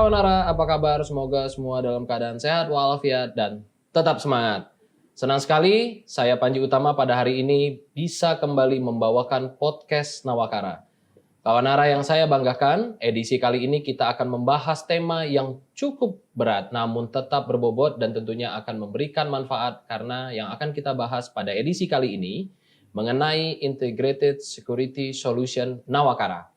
kawan Nara, apa kabar? Semoga semua dalam keadaan sehat walafiat dan tetap semangat. Senang sekali saya Panji Utama pada hari ini bisa kembali membawakan podcast Nawakara. Kawan Nara yang saya banggakan, edisi kali ini kita akan membahas tema yang cukup berat namun tetap berbobot dan tentunya akan memberikan manfaat karena yang akan kita bahas pada edisi kali ini mengenai Integrated Security Solution Nawakara.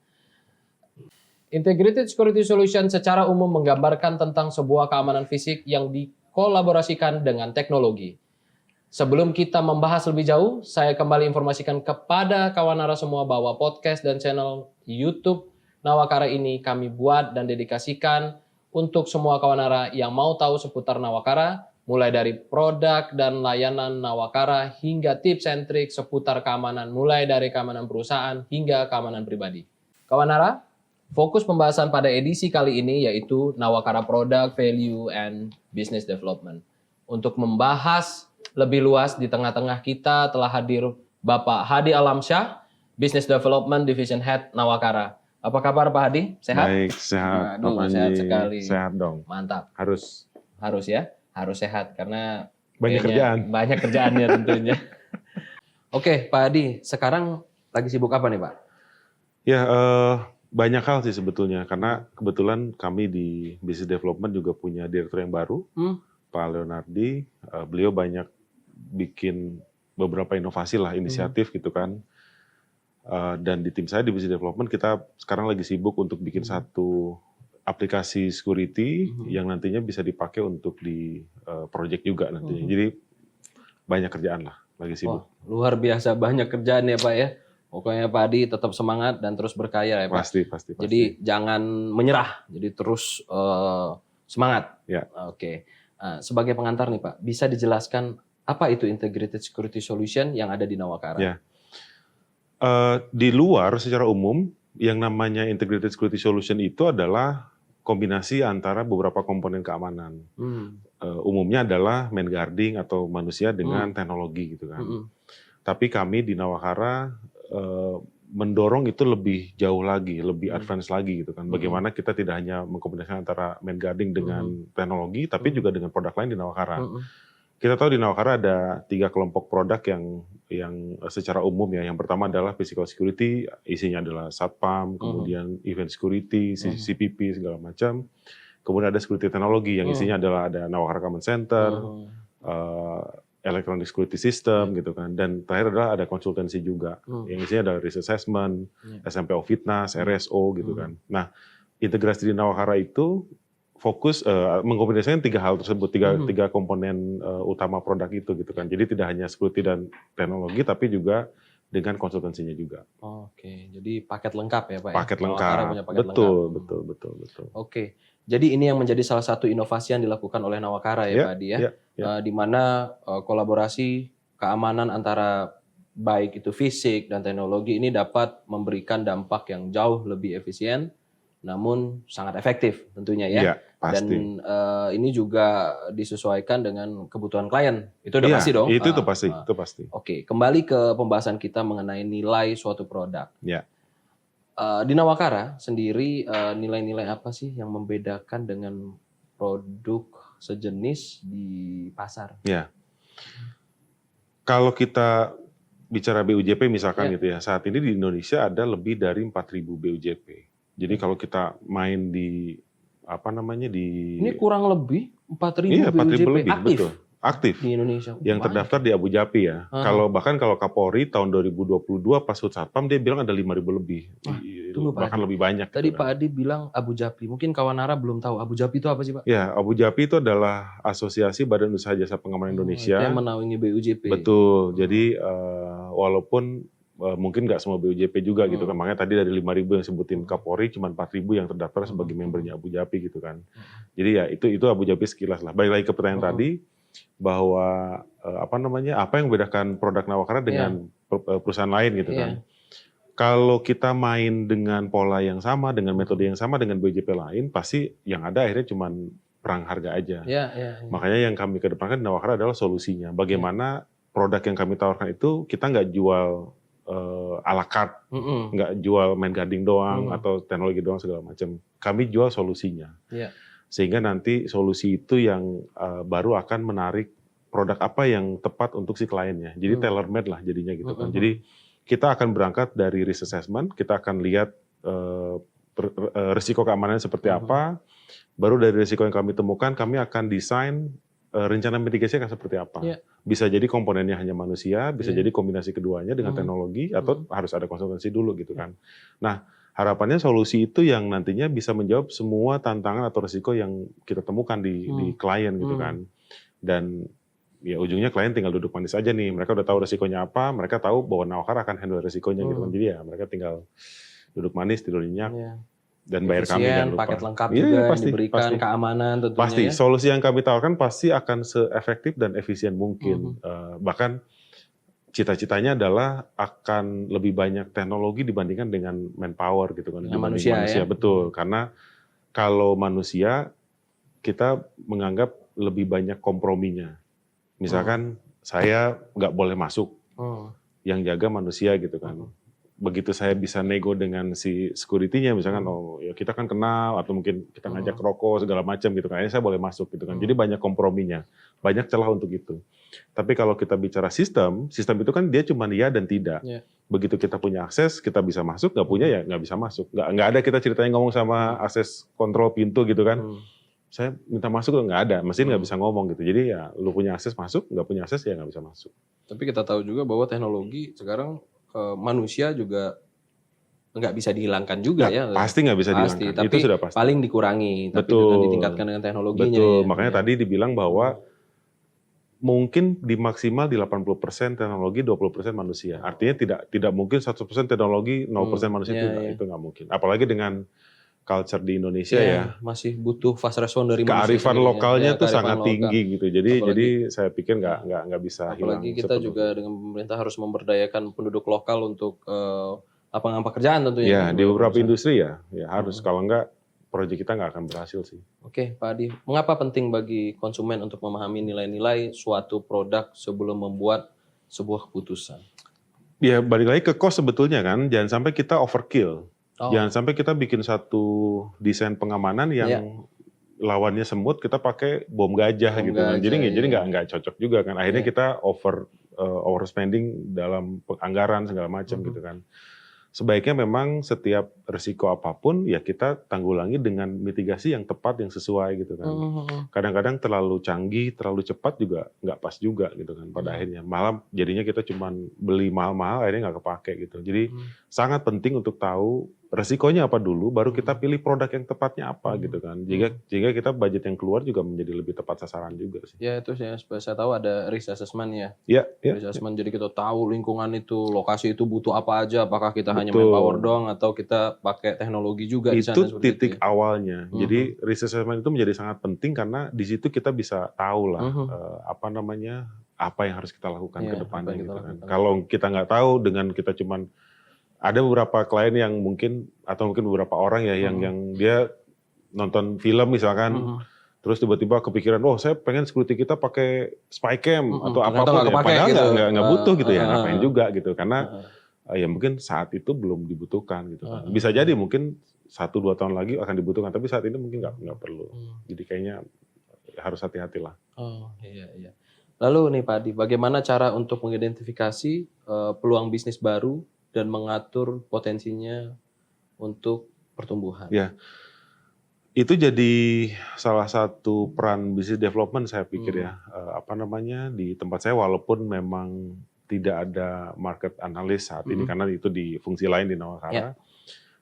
Integrated Security Solution secara umum menggambarkan tentang sebuah keamanan fisik yang dikolaborasikan dengan teknologi. Sebelum kita membahas lebih jauh, saya kembali informasikan kepada kawan Nara semua bahwa podcast dan channel YouTube Nawakara ini kami buat dan dedikasikan untuk semua kawan Nara yang mau tahu seputar Nawakara, mulai dari produk dan layanan Nawakara hingga tips and trik seputar keamanan, mulai dari keamanan perusahaan hingga keamanan pribadi. Kawan Nara, fokus pembahasan pada edisi kali ini yaitu Nawakara Product Value and Business Development. Untuk membahas lebih luas di tengah-tengah kita telah hadir Bapak Hadi Alamsyah, Business Development Division Head Nawakara. Apa kabar Pak Hadi? Sehat? Baik, sehat. Aduh, sehat sekali. Sehat dong. Mantap. Harus ya, harus sehat karena banyak kerjaan. Banyak kerjaannya tentunya. Oke, Pak Hadi, sekarang lagi sibuk apa nih Pak? Ya, banyak hal sih sebetulnya, karena kebetulan kami di Business Development juga punya direktur yang baru, Pak Leonardi. Beliau banyak bikin beberapa inovasi lah, inisiatif gitu kan. Dan di tim saya di Business Development kita sekarang lagi sibuk untuk bikin satu aplikasi security yang nantinya bisa dipakai untuk di project juga nantinya. Jadi banyak kerjaan lah, lagi sibuk. Wah, luar biasa banyak kerjaan ya Pak ya. Pokoknya Pak Hadi tetap semangat dan terus berkarya ya Pak. Pasti. Jadi jangan menyerah, jadi terus semangat. Ya. Oke. Sebagai pengantar nih Pak, bisa dijelaskan apa itu Integrated Security Solution yang ada di Nawakara? Ya. Di luar secara umum, yang namanya Integrated Security Solution itu adalah kombinasi antara beberapa komponen keamanan. Umumnya adalah man guarding atau manusia dengan teknologi gitu kan. Tapi kami di Nawakara mendorong itu lebih jauh lagi, lebih advance lagi gitu kan. Bagaimana kita tidak hanya mengkombinasikan antara man guarding dengan teknologi, tapi juga dengan produk lain di Nawakara. Kita tahu di Nawakara ada 3 kelompok produk yang secara umum ya. Yang pertama adalah physical security, isinya adalah satpam, kemudian event security, CCTV segala macam. Kemudian ada security teknologi yang isinya adalah ada Nawakara Command Center, electronic security system gitu kan, dan terakhir adalah ada konsultansi juga yang isinya ada risk assessment, SMPO Fitness, RSO gitu kan. Nah, integrasi di Nawakara itu fokus mengkombinasikan 3 hal tersebut, tiga komponen utama produk itu gitu kan. Jadi tidak hanya security dan teknologi tapi juga dengan konsultansinya juga. Oke, jadi paket lengkap ya Pak. Paket lengkap. Nawakara punya paket Betul. lengkap. Oke. Jadi ini yang menjadi salah satu inovasi yang dilakukan oleh Nawakara ya Pak Hadi ya. Di mana kolaborasi keamanan antara baik itu fisik dan teknologi ini dapat memberikan dampak yang jauh lebih efisien namun sangat efektif tentunya ya. Pasti. Dan ini juga disesuaikan dengan kebutuhan klien. Itu udah pasti dong. Itu pasti. Oke, kembali ke pembahasan kita mengenai nilai suatu produk. Ya. Di Nawakara sendiri nilai-nilai apa sih yang membedakan dengan produk sejenis di pasar? Ya. Kalau kita bicara BUJP misalkan gitu ya, saat ini di Indonesia ada lebih dari 4.000 BUJP. Jadi kalau kita main di Ini kurang lebih 4.000 BUJP lebih, aktif. Betul. Aktif Di Indonesia. yang terdaftar di Abu Dhabi ya. Bahkan kalau Kapolri tahun 2022 pas Hut Satpam dia bilang ada 5.000 lebih. Bahkan lebih banyak. Tadi gitu Pak Hadi bilang Abu Dhabi. Mungkin kawan Nara belum tahu Abu Dhabi itu apa sih Pak? Ya, Abu Dhabi itu adalah Asosiasi Badan Usaha Jasa Pengamanan Indonesia. Yang menaungi BUJP. Betul. Jadi walaupun mungkin nggak semua BUJP juga gitu kan. Makanya tadi dari 5.000 yang sebutin Kapolri cuma 4.000 yang terdaftar sebagai membernya Abu Dhabi gitu kan. Jadi ya itu Abu Dhabi sekilas lah. Balik lagi ke pertanyaan tadi bahwa apa yang membedakan produk Nawakara dengan perusahaan lain gitu kan. Kalau kita main dengan pola yang sama, dengan metode yang sama dengan BUJP lain, pasti yang ada akhirnya cuma perang harga aja. Makanya yang kami kedepankan di Nawakara adalah solusinya. Bagaimana produk yang kami tawarkan itu kita nggak jual à la carte, nggak jual main guarding doang atau teknologi doang segala macam. Kami jual solusinya. Yeah. Sehingga nanti solusi itu yang baru akan menarik produk apa yang tepat untuk si kliennya. Jadi tailor made lah jadinya gitu kan. Jadi kita akan berangkat dari risk assessment, kita akan lihat risiko keamanannya seperti apa. Baru dari risiko yang kami temukan, kami akan desain rencana mitigasi akan seperti apa. Yeah. Bisa jadi komponennya hanya manusia, bisa jadi kombinasi keduanya dengan teknologi, atau harus ada konsultasi dulu gitu kan. Nah, harapannya solusi itu yang nantinya bisa menjawab semua tantangan atau risiko yang kita temukan di klien gitu kan. Dan ya ujungnya klien tinggal duduk manis aja nih. Mereka udah tahu risikonya apa, mereka tahu bahwa Nawakar akan handle risikonya gitu kan. Jadi ya mereka tinggal duduk manis, tidur nyenyak. Dan bayar kami, jangan lupa. Paket lengkap juga pasti, diberikan, keamanan tentunya. Pasti, solusi yang kami tawarkan pasti akan se-efektif dan efisien mungkin. Bahkan cita-citanya adalah akan lebih banyak teknologi dibandingkan dengan manpower gitu kan. Dengan manusia ya? Betul, karena kalau manusia kita menganggap lebih banyak komprominya. Misalkan saya nggak boleh masuk, yang jaga manusia gitu kan. Begitu saya bisa nego dengan si security-nya, misalkan oh ya kita kan kenal atau mungkin kita ngajak rokok segala macam gitu kan, saya boleh masuk gitu kan. Jadi banyak komprominya, banyak celah untuk itu. Tapi kalau kita bicara sistem itu kan dia cuma ya dan tidak. Begitu kita punya akses, kita bisa masuk, nggak punya ya nggak bisa masuk. Nggak ada kita ceritanya ngomong sama akses kontrol pintu gitu kan. Saya minta masuk nggak ada, mesin nggak bisa ngomong gitu. Jadi ya lu punya akses masuk, nggak punya akses ya nggak bisa masuk. Tapi kita tahu juga bahwa teknologi sekarang manusia juga nggak bisa dihilangkan juga ya. Pasti nggak bisa dihilangkan, tapi itu sudah pasti. Paling dikurangi, tapi dengan ditingkatkan dengan teknologinya. Betul, makanya tadi dibilang bahwa mungkin maksimal di 80% teknologi, 20% manusia. Artinya tidak mungkin 100% teknologi, 0% manusia, itu nggak mungkin. Apalagi dengan culture di Indonesia ya. Masih butuh fast response dari manusia. Kearifan lokalnya tuh sangat tinggi gitu. Jadi saya pikir nggak bisa hilang. Apalagi kita juga dengan pemerintah harus memberdayakan penduduk lokal untuk lapangan pekerjaan tentunya. Ya, di beberapa industri ya harus. Kalau enggak, proyek kita nggak akan berhasil sih. Oke, Pak Adi. Mengapa penting bagi konsumen untuk memahami nilai-nilai suatu produk sebelum membuat sebuah keputusan? Ya, balik lagi ke cost sebetulnya kan. Jangan sampai kita overkill. Jangan sampai kita bikin satu desain pengamanan yang lawannya semut, kita pakai bom gajah gitu kan. Jadi nggak cocok juga kan. Akhirnya kita overspending dalam anggaran segala macam gitu kan. Sebaiknya memang setiap risiko apapun ya kita tanggulangi dengan mitigasi yang tepat, yang sesuai gitu kan. Kadang-kadang terlalu canggih, terlalu cepat juga nggak pas juga gitu kan pada akhirnya. Malah jadinya kita cuman beli mahal-mahal akhirnya nggak kepake gitu. Jadi sangat penting untuk tahu resikonya apa dulu, baru kita pilih produk yang tepatnya apa gitu kan. Jika kita budget yang keluar juga menjadi lebih tepat sasaran juga sih. Ya itu saya tahu ada risk assessment ya. Risk assessment jadi kita tahu lingkungan itu, lokasi itu butuh apa aja, apakah kita hanya manpower doang atau kita pakai teknologi juga di sana. Itu titik awalnya. Jadi risk assessment itu menjadi sangat penting karena di situ kita bisa tahu lah apa yang harus kita lakukan ke depannya gitu kan. Kalau kita nggak tahu, dengan kita cuman ada beberapa klien yang mungkin beberapa orang ya yang dia nonton film misalkan, terus tiba-tiba kepikiran, saya pengen security kita pakai spy cam atau apapun ya, padahal gitu. nggak butuh gitu ya, ngapain juga gitu, karena ya mungkin saat itu belum dibutuhkan gitu kan. Bisa jadi mungkin 1-2 tahun lagi akan dibutuhkan, tapi saat ini mungkin nggak perlu. Jadi kayaknya harus hati-hatilah. Iya. Lalu nih Pak Adi, bagaimana cara untuk mengidentifikasi peluang bisnis baru dan mengatur potensinya untuk pertumbuhan? Ya, itu jadi salah satu peran business development saya pikir ya. Di tempat saya walaupun memang tidak ada market analyst saat ini karena itu di fungsi lain di Nawakara.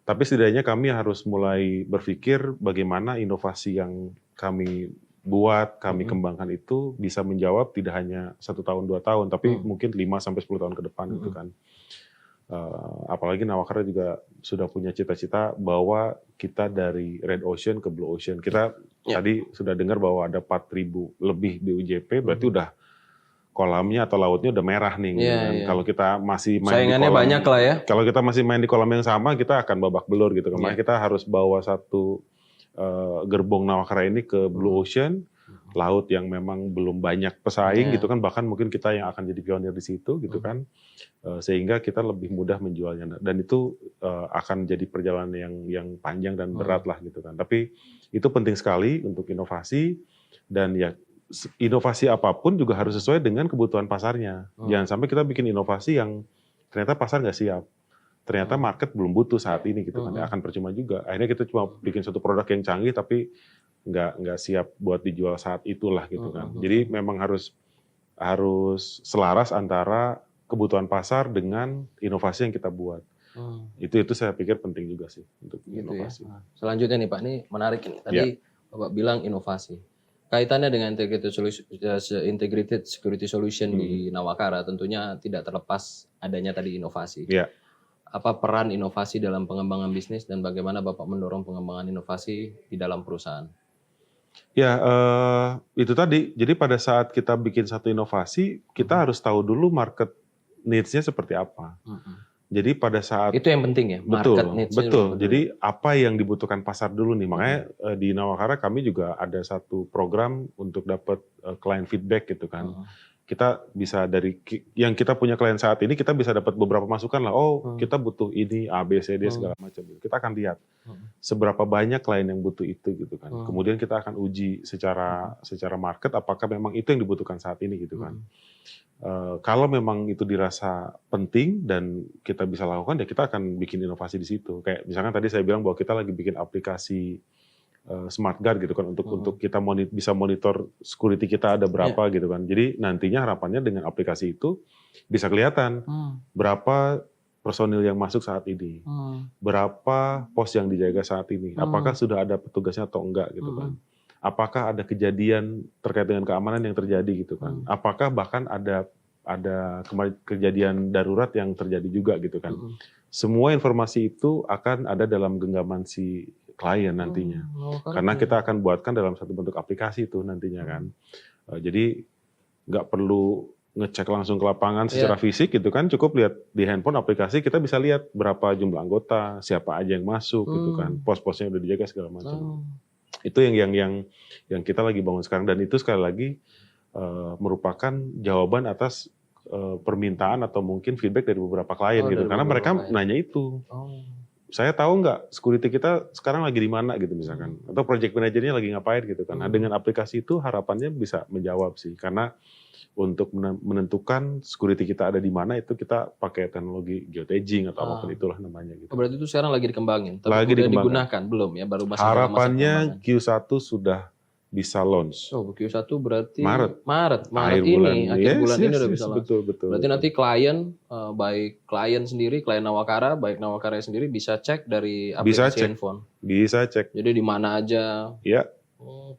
Tapi setidaknya kami harus mulai berpikir bagaimana inovasi yang kami buat, kami kembangkan itu bisa menjawab tidak hanya 1 tahun 2 tahun, tapi mungkin 5-10 tahun ke depan gitu kan. Apalagi Nawakara juga sudah punya cita-cita bahwa kita dari Red Ocean ke Blue Ocean. Kita tadi sudah dengar bahwa ada 4.000 lebih BUJP, berarti udah kolamnya atau lautnya udah merah nih. Kalau kita masih main saingannya di kolam, banyak lah ya. Kalau kita masih main di kolam yang sama, kita akan babak belur gitu. Makanya kita harus bawa satu gerbong Nawakara ini ke Blue Ocean, laut yang memang belum banyak pesaing Yeah. gitu kan, bahkan mungkin kita yang akan jadi pionir di situ gitu kan, sehingga kita lebih mudah menjualnya dan itu akan jadi perjalanan yang panjang dan berat lah gitu kan. Tapi itu penting sekali untuk inovasi dan ya inovasi apapun juga harus sesuai dengan kebutuhan pasarnya. Jangan sampai kita bikin inovasi yang ternyata pasar nggak siap. Ternyata market belum butuh saat ini gitu kan. Akan percuma juga. Akhirnya kita cuma bikin satu produk yang canggih tapi nggak siap buat dijual saat itulah gitu kan. Jadi memang harus selaras antara kebutuhan pasar dengan inovasi yang kita buat. Itu saya pikir penting juga sih untuk inovasi. Ya. Selanjutnya nih Pak, ini menarik ini. Tadi Bapak bilang inovasi. Kaitannya dengan integrated security solution di Nawakara tentunya tidak terlepas adanya tadi inovasi. Ya. Apa peran inovasi dalam pengembangan bisnis dan bagaimana Bapak mendorong pengembangan inovasi di dalam perusahaan? Ya, itu tadi. Jadi pada saat kita bikin satu inovasi, kita harus tahu dulu market needs-nya seperti apa. Jadi pada saat itu yang penting ya, market needs-nya. Betul. Jadi apa yang dibutuhkan pasar dulu nih. Makanya di Nawakara kami juga ada satu program untuk dapat client feedback gitu kan. Kita bisa dari yang kita punya klien saat ini, kita bisa dapat beberapa masukan lah. Oh, kita butuh ini A, B, C, D segala macam. Kita akan lihat seberapa banyak klien yang butuh itu gitu kan. Kemudian kita akan uji secara market apakah memang itu yang dibutuhkan saat ini gitu kan. Kalau memang itu dirasa penting dan kita bisa lakukan, ya kita akan bikin inovasi di situ. Kayak misalkan tadi saya bilang bahwa kita lagi bikin aplikasi smart guard gitu kan untuk kita bisa monitor security kita ada berapa gitu kan. Jadi nantinya harapannya dengan aplikasi itu bisa kelihatan berapa personil yang masuk saat ini, berapa pos yang dijaga saat ini, apakah sudah ada petugasnya atau enggak gitu kan. Apakah ada kejadian terkait dengan keamanan yang terjadi gitu kan. Apakah bahkan ada kejadian darurat yang terjadi juga gitu kan. Semua informasi itu akan ada dalam genggaman si klien nantinya. Karena kita akan buatkan dalam satu bentuk aplikasi itu nantinya kan. Jadi nggak perlu ngecek langsung ke lapangan secara fisik gitu kan, cukup lihat di handphone aplikasi, kita bisa lihat berapa jumlah anggota, siapa aja yang masuk gitu kan, pos-posnya udah dijaga segala macam. Itu yang kita lagi bangun sekarang, dan itu sekali lagi merupakan jawaban atas permintaan atau mungkin feedback dari beberapa klien gitu, karena mereka nanya itu. Saya tahu nggak security kita sekarang lagi di mana gitu misalkan, atau project manajernya lagi ngapain gitu kan. Nah, dengan aplikasi itu harapannya bisa menjawab sih, karena untuk menentukan security kita ada di mana itu kita pakai teknologi geotagging atau apapun itulah namanya gitu. Berarti itu sekarang lagi dikembangin, tapi lagi udah digunakan belum ya, baru masih harapannya Q1 sudah bisa launch. Oh, Q1 berarti Maret akhir bulan ini udah bisa launch. Betul. Berarti nanti klien, baik klien sendiri, klien Nawakara, baik Nawakara sendiri bisa cek dari aplikasi handphone. Bisa cek. Jadi di mana aja. Ya.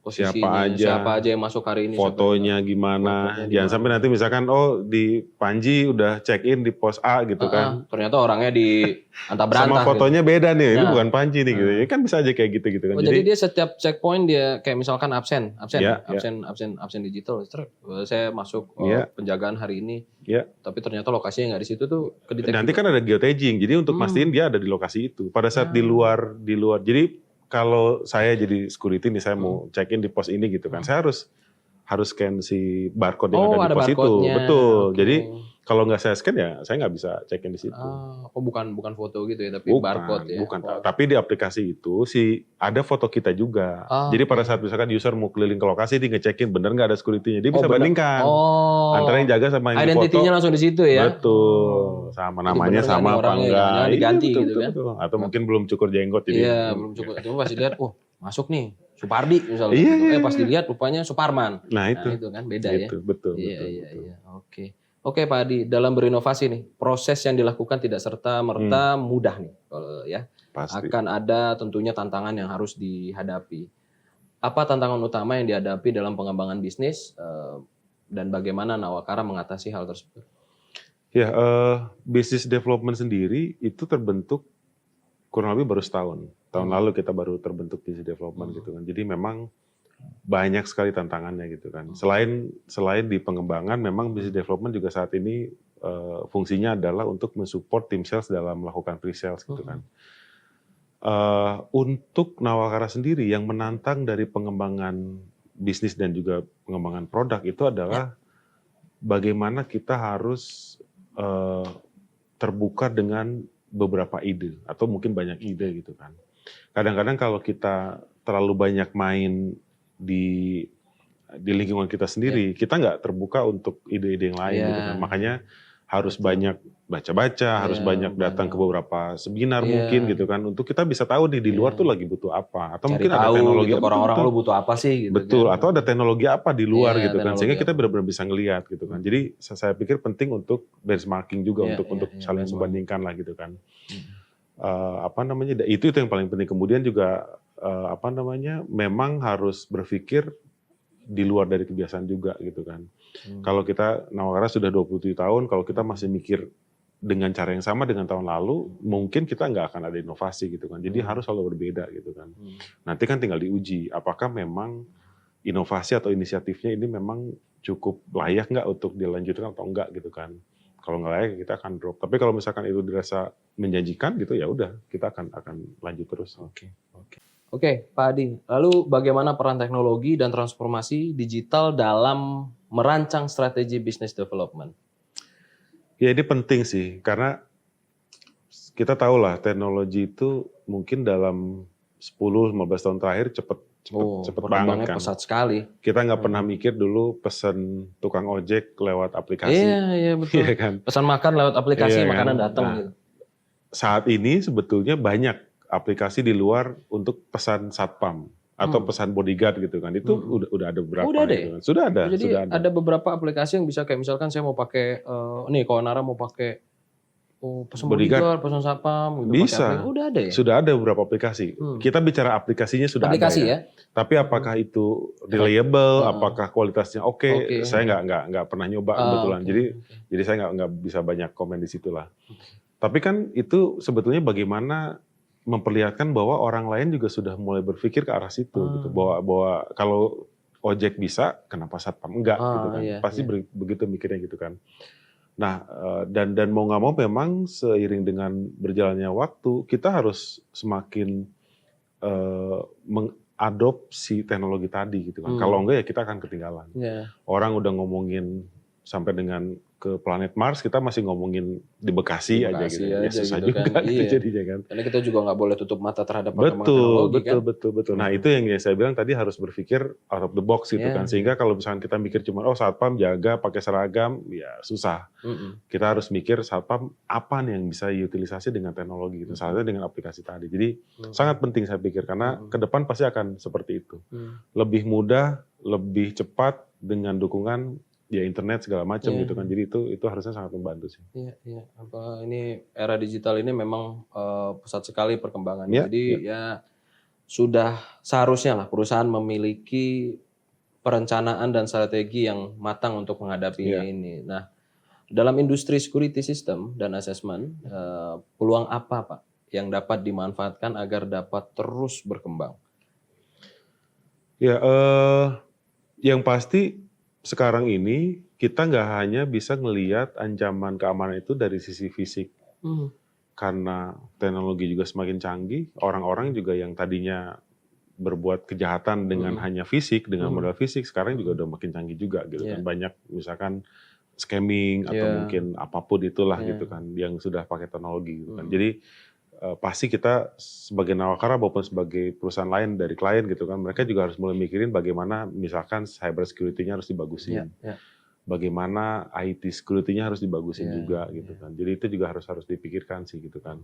Posisinya, siapa aja yang masuk hari ini, fotonya gimana, jangan sampai nanti misalkan di Panji udah check in di pos A gitu kan, ternyata orangnya di Antah-Berantah sama fotonya gitu. Beda nih, ini bukan Panji nih gitu, kan bisa aja kayak gitu kan. Jadi dia setiap checkpoint dia kayak misalkan absen digital, saya masuk penjagaan hari ini, tapi ternyata lokasinya nggak di situ tuh kedetek. Nanti kan ada geotagging, jadi untuk mastiin dia ada di lokasi itu. Pada saat di luar, jadi kalau saya jadi security nih, saya mau check in di pos ini gitu kan, saya harus scan si barcode yang ada di pos itu, betul. Jadi kalau nggak saya scan ya saya nggak bisa check in di situ. Bukan foto gitu ya, tapi barcode ya. Bukan. Tapi di aplikasi itu ada foto kita juga. Jadi pada saat misalkan user mau keliling ke lokasi, dia ngecekin bener nggak ada security-nya, dia bisa bandingkan antara yang jaga sama yang di foto. Identitinya langsung di situ ya. Betul. Sama namanya sama apa enggak. Diganti betul, gitu kan. Betul. Atau mungkin belum cukur jenggot jadi. Iya, belum cukur. Cuma pasti lihat, masuk nih Supardi misalnya. Pas dilihat rupanya Suparman. Nah, itu kan beda ya. Betul. Iya. Oke Pak Adi, dalam berinovasi nih, proses yang dilakukan tidak serta-merta mudah nih, ya. Pasti. Akan ada tentunya tantangan yang harus dihadapi. Apa tantangan utama yang dihadapi dalam pengembangan bisnis dan bagaimana Nawakara mengatasi hal tersebut? Ya, business development sendiri itu terbentuk kurang lebih baru setahun. Tahun lalu kita baru terbentuk business development gitu kan. Jadi memang banyak sekali tantangannya gitu kan. Selain di pengembangan, memang business development juga saat ini fungsinya adalah untuk mensupport tim sales dalam melakukan pre-sales gitu kan. Untuk Nawakara sendiri yang menantang dari pengembangan bisnis dan juga pengembangan produk itu adalah bagaimana kita harus terbuka dengan beberapa ide atau mungkin banyak ide gitu kan. Kadang-kadang kalau kita terlalu banyak main di lingkungan kita sendiri, kita nggak terbuka untuk ide-ide yang lain gitu kan. Makanya harus banyak baca-baca, harus banyak datang ke beberapa seminar mungkin gitu kan, untuk kita bisa tahu nih di luar tuh lagi butuh apa, atau Cari mungkin ada teknologi gitu, orang-orang lu butuh apa sih gitu. betul, kan. atau ada teknologi apa di luar Iya, gitu kan, sehingga kita benar-benar bisa ngelihat gitu kan. Jadi saya pikir penting untuk benchmarking juga, untuk saling membandingkan lah gitu kan. Itu yang paling penting. Kemudian juga memang harus berpikir di luar dari kebiasaan juga gitu kan. Kalau kita Nawakara sudah 27 tahun, kalau kita masih mikir dengan cara yang sama dengan tahun lalu, mungkin kita nggak akan ada inovasi gitu kan. Jadi harus selalu berbeda gitu kan. Nanti kan tinggal diuji apakah memang inovasi atau inisiatifnya ini memang cukup layak nggak untuk dilanjutkan atau enggak gitu kan. Kalau nggak layak kita akan drop. Tapi kalau misalkan itu dirasa menjanjikan gitu, ya udah kita akan lanjut terus. Oke, Pak Adi. Lalu bagaimana peran teknologi dan transformasi digital dalam merancang strategi business development? Ya ini penting sih, karena kita tahu lah teknologi itu mungkin dalam 10-15 tahun terakhir cepet banget kan. Pesat sekali. Kita nggak pernah mikir dulu pesen tukang ojek lewat aplikasi. Iya betul. Iya kan? Pesan makan lewat aplikasi, Iya makanan kan? datang. Nah, gitu. Saat ini sebetulnya banyak aplikasi di luar untuk pesan satpam atau pesan bodyguard gitu kan. Itu udah ada beberapa. Udah ada gitu kan. Sudah ada. Jadi ada beberapa aplikasi yang bisa kayak misalkan saya mau pakai kalau Nara mau pakai pesan bodyguard, pesan satpam gitu. Bisa. Udah ada ya? Sudah ada beberapa aplikasi. Kita bicara aplikasinya sudah aplikasi ada ya. Tapi apakah itu reliable, apakah kualitasnya oke? Saya nggak pernah nyoba kebetulan. Jadi saya nggak bisa banyak komen di situ lah. Tapi kan itu sebetulnya bagaimana memperlihatkan bahwa orang lain juga sudah mulai berpikir ke arah situ gitu. Bahwa kalau ojek bisa, kenapa satpam enggak gitu kan. Pasti begitu mikirnya gitu kan. Nah, dan mau nggak mau memang seiring dengan berjalannya waktu, kita harus semakin mengadopsi teknologi tadi gitu kan. Kalau enggak ya kita akan ketinggalan. Orang udah ngomongin sampai dengan ke planet Mars, kita masih ngomongin di Bekasi aja gitu. Ya susah gitu juga kan. gitu jadinya kan. Karena kita juga nggak boleh tutup mata terhadap perkembangan teknologi kan. Betul. Nah itu yang saya bilang tadi, harus berpikir out of the box gitu kan. Sehingga kalau misalkan kita mikir cuma satpam jaga pakai seragam, ya susah. Kita harus mikir satpam apa nih yang bisa diutilisasi dengan teknologi gitu. Salah satunya dengan aplikasi tadi. Jadi sangat penting saya pikir, karena ke depan pasti akan seperti itu. Lebih mudah, lebih cepat dengan dukungan ya internet segala macam gitu kan. Jadi itu harusnya sangat membantu sih. Iya. Ini era digital ini memang pesat sekali perkembangannya. Jadi ya sudah seharusnya lah perusahaan memiliki perencanaan dan strategi yang matang untuk menghadapinya ini. Nah, dalam industri security system dan assessment, peluang apa Pak yang dapat dimanfaatkan agar dapat terus berkembang? Ya, yang pasti sekarang ini kita nggak hanya bisa ngelihat ancaman keamanan itu dari sisi fisik, karena teknologi juga semakin canggih. Orang-orang juga yang tadinya berbuat kejahatan dengan hanya fisik, dengan modal fisik, sekarang juga udah makin canggih juga gitu kan. Banyak misalkan scamming atau mungkin apapun itulah gitu kan, yang sudah pakai teknologi gitu kan. Jadi pasti kita sebagai Nawakara maupun sebagai perusahaan lain dari klien gitu kan, mereka juga harus mulai mikirin bagaimana misalkan cyber security-nya harus dibagusin, bagaimana IT security-nya harus dibagusin juga gitu kan. Jadi itu juga harus dipikirkan sih gitu kan.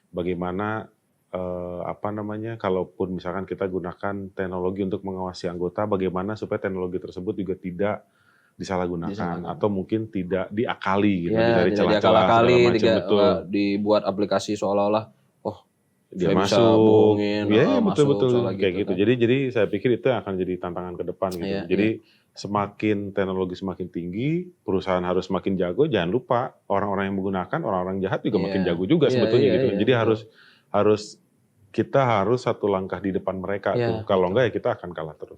Bagaimana kalaupun misalkan kita gunakan teknologi untuk mengawasi anggota, bagaimana supaya teknologi tersebut juga tidak disalahgunakan atau mungkin tidak diakali gitu, dari celah-celah segala macam. Betul. Dibuat aplikasi seolah-olah dia saya masuk, masuk betul kayak gitu. Kan. Jadi saya pikir itu akan jadi tantangan ke depan gitu. Jadi semakin teknologi semakin tinggi, perusahaan harus semakin jago. Jangan lupa orang-orang yang menggunakan, orang-orang jahat juga makin jago juga sebetulnya gitu. Jadi kita harus satu langkah di depan mereka tuh. Kalau enggak ya kita akan kalah terus.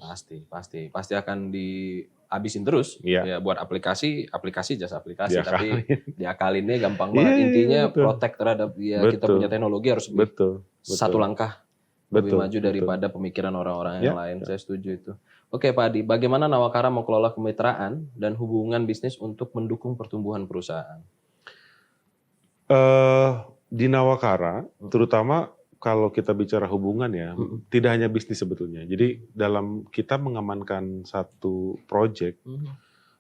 Pasti akan dihabisin terus. Ya buat aplikasi jasa aplikasi, tapi diakalinnya gampang banget. Intinya protect terhadap kita punya teknologi harus satu langkah lebih maju daripada pemikiran orang-orang yang lain. Saya setuju itu. Oke Pak Adi, bagaimana Nawakara mengelola kemitraan dan hubungan bisnis untuk mendukung pertumbuhan perusahaan? Di Nawakara, terutama kalau kita bicara hubungan ya, tidak hanya bisnis sebetulnya. Jadi dalam kita mengamankan satu project,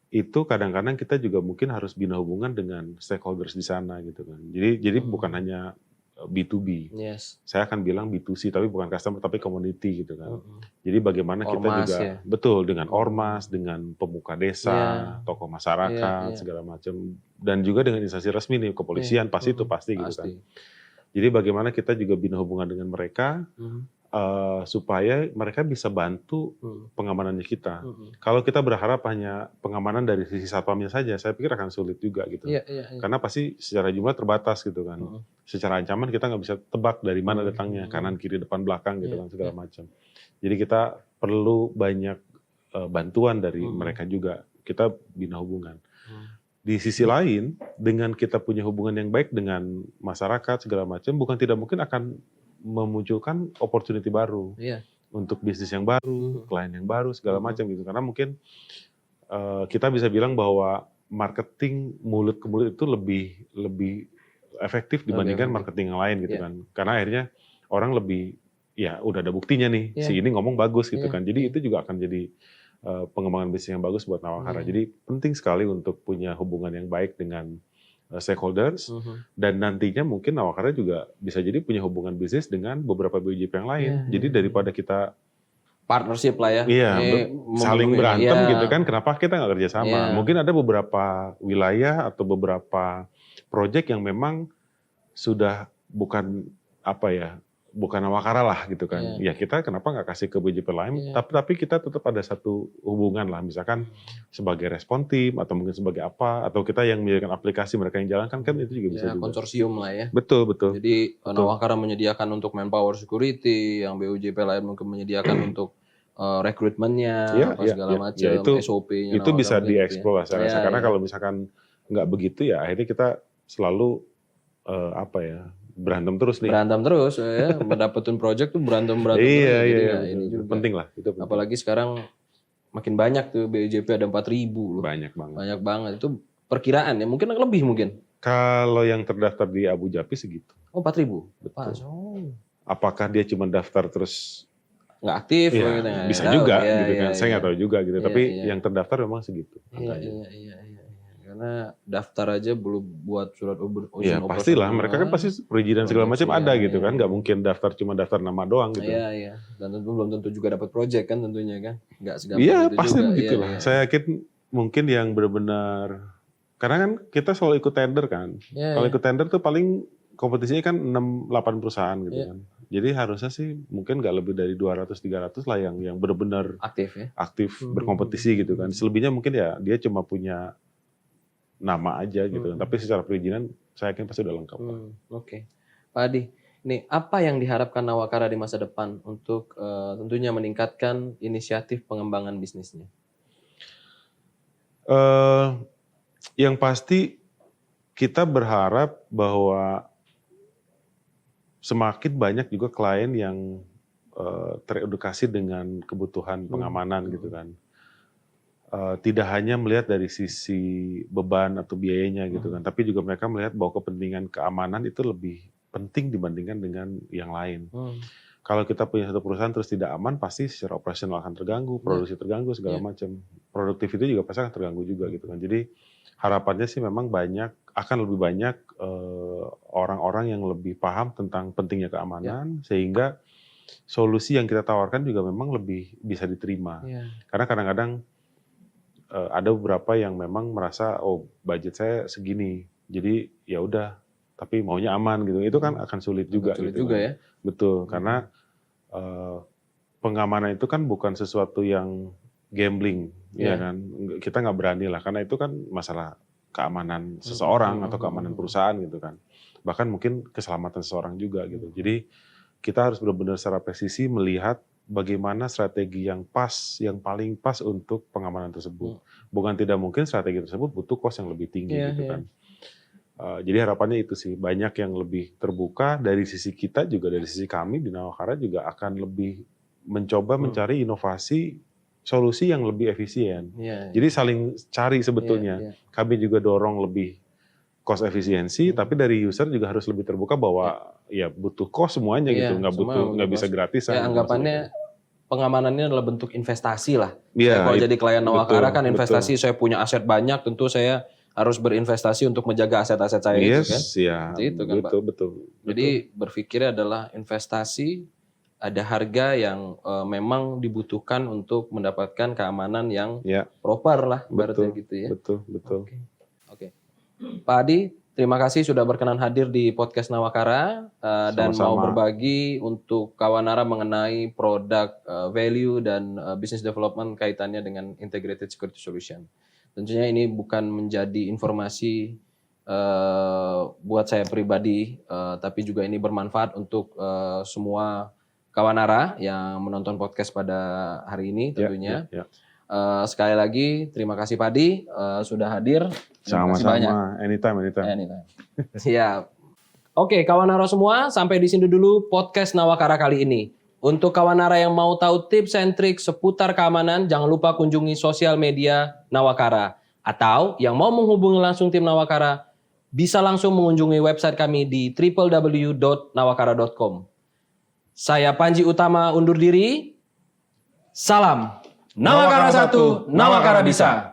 itu kadang-kadang kita juga mungkin harus bina hubungan dengan stakeholders di sana gitu kan. Jadi bukan hanya B2B. Yes. Saya akan bilang B2C, tapi bukan customer, tapi community gitu kan. Jadi bagaimana kita Ormas, juga, ya? betul, dengan ormas, dengan pemuka desa, tokoh masyarakat, segala macam. Dan juga dengan instansi resmi nih, kepolisian, pasti itu pasti gitu kan. Jadi bagaimana kita juga bina hubungan dengan mereka, supaya mereka bisa bantu pengamanannya kita. Kalau kita berharap hanya pengamanan dari sisi satpamnya saja, saya pikir akan sulit juga gitu. Karena pasti secara jumlah terbatas gitu kan. Secara ancaman kita nggak bisa tebak dari mana datangnya, kanan, kiri, depan, belakang gitu kan, segala macam. Jadi kita perlu banyak bantuan dari mereka juga. Kita bina hubungan. Di sisi lain, dengan kita punya hubungan yang baik dengan masyarakat segala macam, bukan tidak mungkin akan memunculkan opportunity baru untuk bisnis yang baru, klien yang baru segala macam gitu. Karena mungkin kita bisa bilang bahwa marketing mulut ke mulut itu lebih efektif dibandingkan marketing yang lain gitu kan. Karena akhirnya orang lebih ya udah ada buktinya nih, si ini ngomong bagus gitu kan. Jadi itu juga akan jadi pengembangan bisnis yang bagus buat Nawakara. Jadi penting sekali untuk punya hubungan yang baik dengan stakeholders, dan nantinya mungkin Nawakara juga bisa jadi punya hubungan bisnis dengan beberapa BUJP yang lain. Jadi daripada kita partnership lah ya, saling berantem gitu kan, kenapa kita nggak kerja sama? Mungkin ada beberapa wilayah atau beberapa proyek yang memang sudah bukan bukan Nawakara lah gitu kan. Ya kita kenapa nggak kasih ke BJP lain, tapi kita tetap ada satu hubungan lah, misalkan sebagai respon tim atau mungkin sebagai apa, atau kita yang menyediakan aplikasi mereka yang jalankan, kan itu juga bisa juga. Konsorsium lah ya. Betul. Jadi Nawakara menyediakan untuk manpower security, yang BUJP lain mungkin menyediakan untuk rekrutmennya, segala macam, SOP-nya. Itu bisa dieksplor saya rasa. Karena kalau misalkan nggak begitu ya akhirnya kita selalu berantem terus nih. Berantem terus ya, mendapetin project tuh berantem terus. Iya. Ini juga penting lah. Itu penting. Apalagi sekarang makin banyak tuh BUJP ada 4.000 loh. Banyak banget. Banyak banget. Itu perkiraan ya, mungkin lebih mungkin. Kalau yang terdaftar di Abu Dhabi segitu. Oh 4.000? Betul. Apakah dia cuma daftar terus nggak aktif? Ya, bisa juga gitu kan. Saya nggak tahu juga gitu. Tapi yang terdaftar memang segitu. Iya. Karena daftar aja belum buat surat izin operasional. Pastilah, mereka kan pasti perizinan segala macam ada gitu kan, nggak mungkin cuma daftar nama doang gitu. Iya. Dan belum tentu juga dapat project kan tentunya kan, nggak segampang itu juga. Pasti begitu lah. Saya yakin mungkin yang benar-benar, karena kan kita selalu ikut tender kan. Kalau ikut tender tuh paling kompetisinya kan 6-8 perusahaan gitu kan. Jadi harusnya sih mungkin nggak lebih dari 200-300 lah yang benar-benar aktif berkompetisi gitu kan. Selebihnya mungkin ya dia cuma punya nama aja gitu, tapi secara perizinan saya yakin pasti udah lengkap. Oke. Pak Adi, ini apa yang diharapkan Nawakara di masa depan untuk tentunya meningkatkan inisiatif pengembangan bisnisnya? Yang pasti kita berharap bahwa semakin banyak juga klien yang teredukasi dengan kebutuhan pengamanan gitu kan. Tidak hanya melihat dari sisi beban atau biayanya gitu kan, tapi juga mereka melihat bahwa kepentingan keamanan itu lebih penting dibandingkan dengan yang lain. Kalau kita punya satu perusahaan terus tidak aman, pasti secara operasional akan terganggu, produksi terganggu, segala macam. Produktivitas juga pasti akan terganggu juga gitu kan. Jadi harapannya sih memang akan lebih banyak orang-orang yang lebih paham tentang pentingnya keamanan, sehingga solusi yang kita tawarkan juga memang lebih bisa diterima. Karena kadang-kadang ada beberapa yang memang merasa budget saya segini, jadi ya udah, tapi maunya aman gitu. Itu kan akan sulit juga gitu. Ya. Betul, karena pengamanan itu kan bukan sesuatu yang gambling, ya kan. Kita nggak berani lah, karena itu kan masalah keamanan seseorang atau keamanan perusahaan gitu kan. Bahkan mungkin keselamatan seseorang juga gitu. Jadi kita harus benar-benar secara presisi melihat bagaimana strategi yang paling pas untuk pengamanan tersebut. Bukan tidak mungkin strategi tersebut butuh cost yang lebih tinggi gitu kan. Jadi harapannya itu sih, banyak yang lebih terbuka dari sisi kita juga, dari sisi kami di Nawakara juga akan lebih mencoba mencari inovasi solusi yang lebih efisien. Iya. Jadi saling cari sebetulnya. Iya. Kami juga dorong lebih cost efisiensi, tapi dari user juga harus lebih terbuka bahwa ya butuh cost semuanya Iya, gitu, nggak bisa gratisan. Ya anggapannya pengamanannya adalah bentuk investasi lah. Iya, Kalau jadi klien Nawakara betul, kan investasi, saya punya aset banyak, tentu saya harus berinvestasi untuk menjaga aset-aset saya itu kan. ya, Itu kan, Pak. betul. Jadi berpikirnya adalah investasi, ada harga yang memang dibutuhkan untuk mendapatkan keamanan yang Ya, proper lah, ibaratnya betul, gitu ya. betul. Oke. Pak Adi, terima kasih sudah berkenan hadir di podcast Nawakara dan mau Sama-sama. berbagi untuk Kawanara mengenai produk value dan business development kaitannya dengan integrated security solution. Tentunya ini bukan menjadi informasi buat saya pribadi, tapi juga ini bermanfaat untuk semua Kawanara yang menonton podcast pada hari ini tentunya. Ya. Sekali lagi terima kasih Pak Adi sudah hadir. Terima kasih banyak. Sama-sama, anytime. Siap. Oke, Kawanara semua, sampai di sini dulu podcast Nawakara kali ini. Untuk Kawanara yang mau tahu tips and trik seputar keamanan, jangan lupa kunjungi sosial media Nawakara. Atau yang mau menghubungi langsung tim Nawakara, bisa langsung mengunjungi website kami di www.nawakara.com. Saya Panji Utama undur diri. Salam. Nawakara 1, Nawakara bisa.